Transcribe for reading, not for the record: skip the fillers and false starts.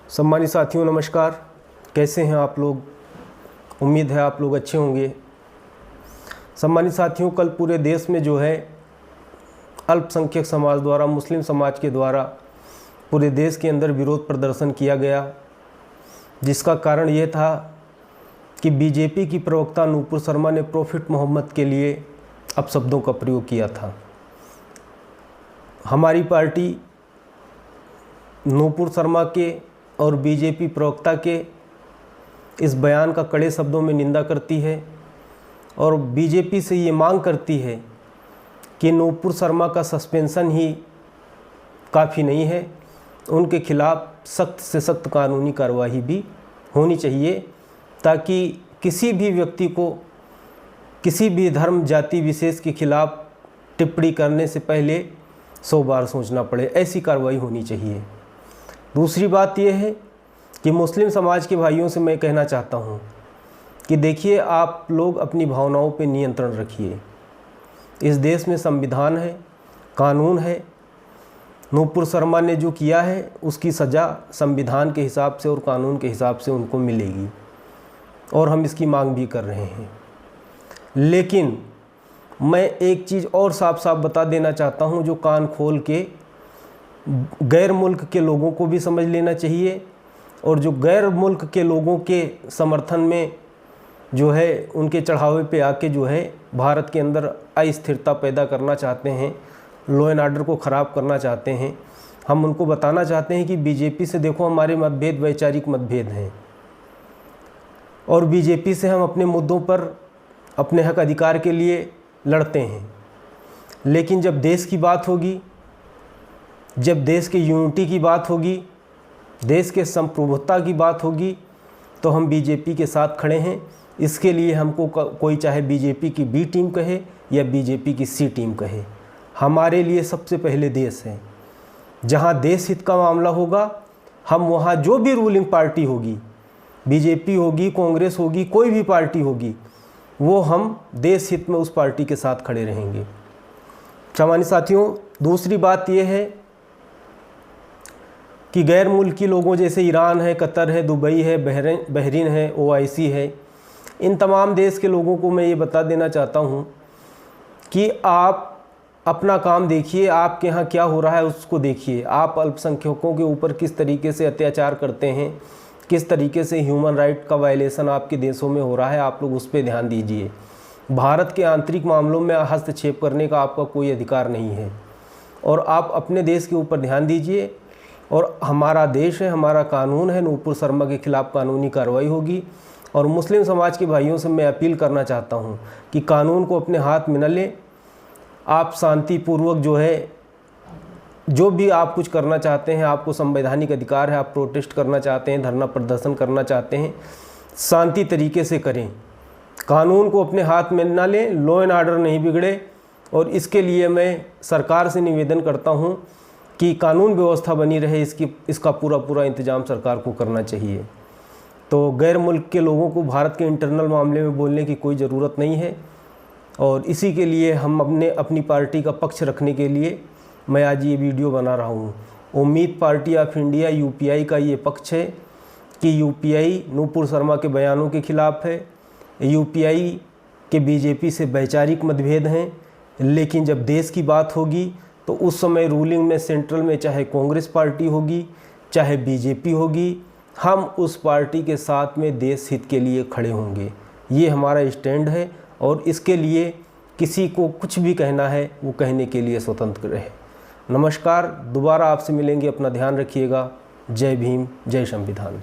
सम्मानित साथियों नमस्कार। कैसे हैं आप लोग? उम्मीद है आप लोग अच्छे होंगे। सम्मानित साथियों, कल पूरे देश में जो है अल्पसंख्यक समाज द्वारा, मुस्लिम समाज के द्वारा पूरे देश के अंदर विरोध प्रदर्शन किया गया, जिसका कारण ये था कि बीजेपी की प्रवक्ता नूपुर शर्मा ने प्रॉफिट मोहम्मद के लिए अपशब्दों का प्रयोग किया था। हमारी पार्टी नूपुर शर्मा के और बीजेपी प्रवक्ता के इस बयान का कड़े शब्दों में निंदा करती है और बीजेपी से ये मांग करती है कि नूपुर शर्मा का सस्पेंशन ही काफ़ी नहीं है, उनके खिलाफ सख्त से सख्त कानूनी कार्रवाई भी होनी चाहिए, ताकि किसी भी व्यक्ति को किसी भी धर्म जाति विशेष के खिलाफ टिप्पणी करने से पहले 100 बार सोचना पड़े। ऐसी कार्रवाई होनी चाहिए। दूसरी बात यह है कि मुस्लिम समाज के भाइयों से मैं कहना चाहता हूँ कि देखिए, आप लोग अपनी भावनाओं पे नियंत्रण रखिए। इस देश में संविधान है, कानून है। नूपुर शर्मा ने जो किया है उसकी सज़ा संविधान के हिसाब से और कानून के हिसाब से उनको मिलेगी और हम इसकी मांग भी कर रहे हैं। लेकिन मैं एक चीज़ और साफ साफ बता देना चाहता हूँ, जो कान खोल के गैर मुल्क के लोगों को भी समझ लेना चाहिए और जो गैर मुल्क के लोगों के समर्थन में जो है उनके चढ़ावे पे आके जो है भारत के अंदर अस्थिरता पैदा करना चाहते हैं, लॉ एंड ऑर्डर को ख़राब करना चाहते हैं, हम उनको बताना चाहते हैं कि बीजेपी से देखो हमारे मतभेद वैचारिक मतभेद हैं और बीजेपी से हम अपने मुद्दों पर अपने हक अधिकार के लिए लड़ते हैं। लेकिन जब देश की बात होगी, जब देश के यूनिटी की बात होगी, देश के संप्रभुता की बात होगी, तो हम बीजेपी के साथ खड़े हैं। इसके लिए हमको कोई चाहे बीजेपी की बी टीम कहे या बीजेपी की सी टीम कहे, हमारे लिए सबसे पहले देश है। जहां देश हित का मामला होगा, हम वहां जो भी रूलिंग पार्टी होगी, बीजेपी होगी, कांग्रेस होगी, कोई भी पार्टी होगी, वो हम देश हित में उस पार्टी के साथ खड़े रहेंगे। सम्मानित साथियों, दूसरी बात यह है कि गैर मुल्की लोगों जैसे ईरान है, कतर है, दुबई है, बहरीन है, OIC है, इन तमाम देश के लोगों को मैं ये बता देना चाहता हूँ कि आप अपना काम देखिए, आपके यहाँ क्या हो रहा है उसको देखिए। आप अल्पसंख्यकों के ऊपर किस तरीके से अत्याचार करते हैं, किस तरीके से ह्यूमन राइट का वायलेशन आपके देशों में हो रहा है, आप लोग उस पर ध्यान दीजिए। भारत के आंतरिक मामलों में हस्तक्षेप करने का आपका कोई अधिकार नहीं है और आप अपने देश के ऊपर ध्यान दीजिए। और हमारा देश है, हमारा कानून है, नूपुर शर्मा के खिलाफ कानूनी कार्रवाई होगी। और मुस्लिम समाज के भाइयों से मैं अपील करना चाहता हूँ कि कानून को अपने हाथ में न लें। आप शांतिपूर्वक जो है, जो भी आप कुछ करना चाहते हैं, आपको संवैधानिक अधिकार है, आप प्रोटेस्ट करना चाहते हैं, धरना प्रदर्शन करना चाहते हैं, शांति तरीके से करें। कानून को अपने हाथ में ना लें, लॉ एंड ऑर्डर नहीं बिगड़े। और इसके लिए मैं सरकार से निवेदन करता हूँ कि कानून व्यवस्था बनी रहे, इसका पूरा इंतजाम सरकार को करना चाहिए। तो गैर मुल्क के लोगों को भारत के इंटरनल मामले में बोलने की कोई ज़रूरत नहीं है और इसी के लिए हम अपनी पार्टी का पक्ष रखने के लिए मैं आज ये वीडियो बना रहा हूँ। उम्मीद पार्टी ऑफ इंडिया UPI का ये पक्ष है कि UPI नूपुर शर्मा के बयानों के ख़िलाफ़ है। UPI के बीजेपी से वैचारिक मतभेद हैं, लेकिन जब देश की बात होगी तो उस समय रूलिंग में सेंट्रल में चाहे कांग्रेस पार्टी होगी, चाहे बीजेपी होगी, हम उस पार्टी के साथ में देश हित के लिए खड़े होंगे। ये हमारा स्टैंड है और इसके लिए किसी को कुछ भी कहना है वो कहने के लिए स्वतंत्र रहे। नमस्कार, दोबारा आपसे मिलेंगे। अपना ध्यान रखिएगा। जय भीम, जय संविधान।